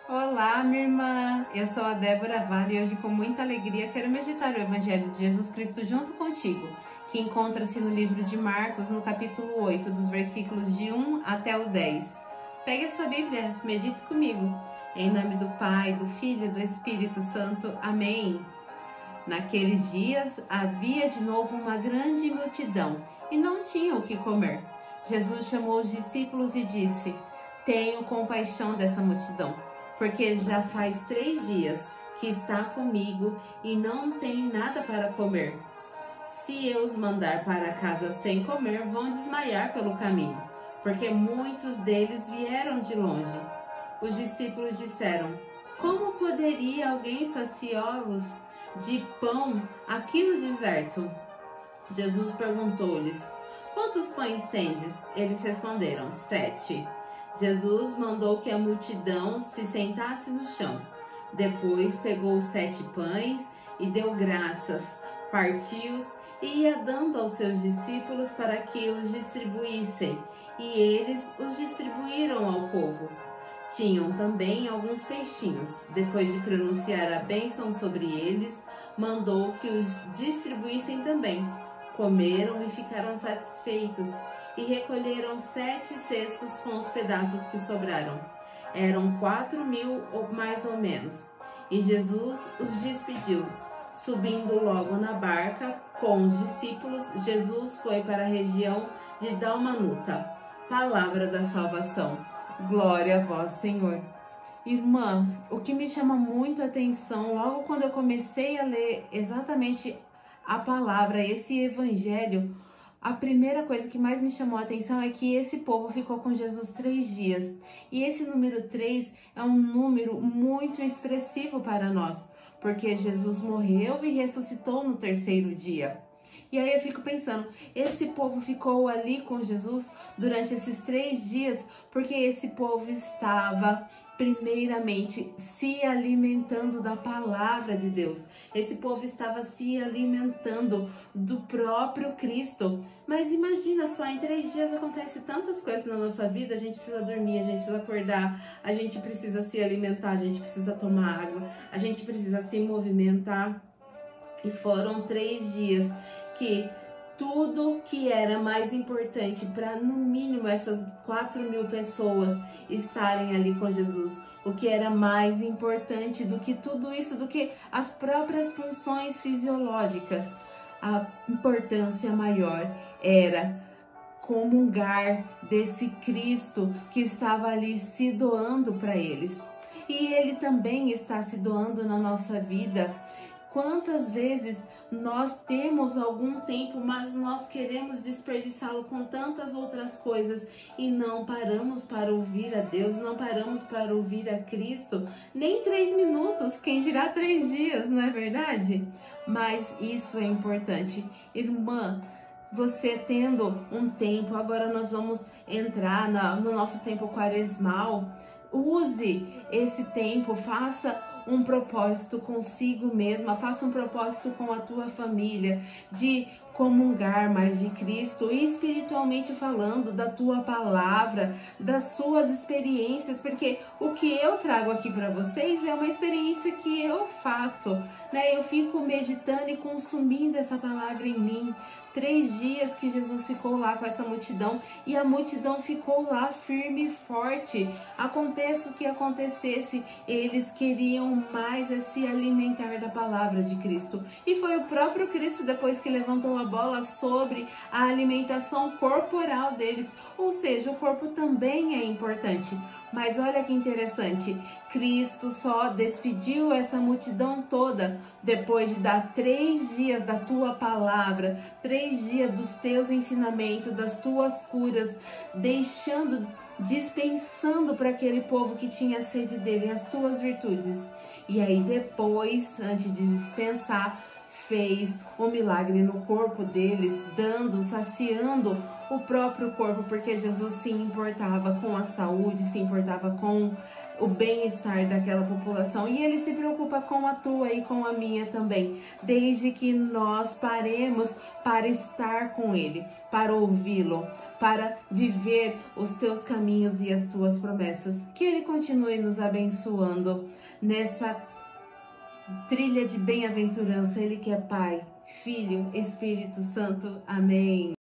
Olá, minha irmã! Eu sou a Débora Vale e hoje, com muita alegria, quero meditar o Evangelho de Jesus Cristo junto contigo, que encontra-se no livro de Marcos, no capítulo 8, dos versículos de 1 até o 10. Pegue a sua Bíblia, medite comigo. Em nome do Pai, do Filho e do Espírito Santo. Amém. Naqueles dias havia de novo uma grande multidão e não tinham o que comer. Jesus chamou os discípulos e disse: Tenho compaixão dessa multidão, porque já faz 3 dias que está comigo e não tem nada para comer. Se eu os mandar para casa sem comer, vão desmaiar pelo caminho, porque muitos deles vieram de longe. Os discípulos disseram: Como poderia alguém saciá-los de pão aqui no deserto? Jesus perguntou-lhes: Quantos pães tendes? Eles responderam: 7. Jesus mandou que a multidão se sentasse no chão. Depois pegou os 7 pães e deu graças, partiu-os e ia dando aos seus discípulos para que os distribuíssem, e eles os distribuíram ao povo. Tinham também alguns peixinhos. Depois de pronunciar a bênção sobre eles, mandou que os distribuíssem também. Comeram e ficaram satisfeitos, e recolheram 7 cestos com os pedaços que sobraram. Eram 4.000 ou mais ou menos. E Jesus os despediu. Subindo logo na barca com os discípulos, Jesus foi para a região de Dalmanuta. Palavra da salvação. Glória a vós, Senhor. Irmã, o que me chama muito a atenção, logo quando eu comecei a ler exatamente a palavra, esse evangelho, a primeira coisa que mais me chamou a atenção é que esse povo ficou com Jesus 3 dias. E esse número 3 é um número muito expressivo para nós, porque Jesus morreu e ressuscitou no 3º dia. E aí eu fico pensando, esse povo ficou ali com Jesus durante esses 3 dias, porque esse povo estava primeiramente se alimentando da palavra de Deus. Esse povo estava se alimentando do próprio Cristo. Mas imagina só, em 3 dias acontece tantas coisas na nossa vida. A gente precisa dormir, a gente precisa acordar, a gente precisa se alimentar, a gente precisa tomar água, a gente precisa se movimentar. E foram 3 dias que tudo que era mais importante para, no mínimo, essas 4.000 pessoas estarem ali com Jesus, o que era mais importante do que tudo isso, do que as próprias funções fisiológicas, a importância maior era comungar desse Cristo que estava ali se doando para eles. E Ele também está se doando na nossa vida. Quantas vezes nós temos algum tempo, mas nós queremos desperdiçá-lo com tantas outras coisas e não paramos para ouvir a Deus, não paramos para ouvir a Cristo, nem 3 minutos, quem dirá 3 dias, não é verdade? Mas isso é importante. Irmã, você tendo um tempo, agora nós vamos entrar no nosso tempo quaresmal, use esse tempo, faça um propósito consigo mesma, faça um propósito com a tua família, de comungar mais de Cristo, espiritualmente falando, da tua palavra, das suas experiências, porque o que eu trago aqui para vocês é uma experiência que eu faço, né? Eu fico meditando e consumindo essa palavra em mim. 3 dias que Jesus ficou lá com essa multidão e a multidão ficou lá firme e forte. Aconteça o que acontecesse, eles queriam mais se alimentar da palavra de Cristo. E foi o próprio Cristo depois que levantou a bola sobre a alimentação corporal deles. Ou seja, o corpo também é importante. Mas olha que interessante, Cristo só despediu essa multidão toda depois de dar 3 dias da tua palavra, 3 dias dos teus ensinamentos, das tuas curas, dispensando para aquele povo que tinha sede dele as tuas virtudes. E aí depois, antes de dispensar, fez o milagre no corpo deles, saciando o próprio corpo, porque Jesus se importava com a saúde, se importava com o bem-estar daquela população, e Ele se preocupa com a tua e com a minha também, desde que nós paremos para estar com Ele, para ouvi-lo, para viver os teus caminhos e as tuas promessas. Que Ele continue nos abençoando nessa trilha de bem-aventurança. Ele que é Pai, Filho, Espírito Santo. Amém.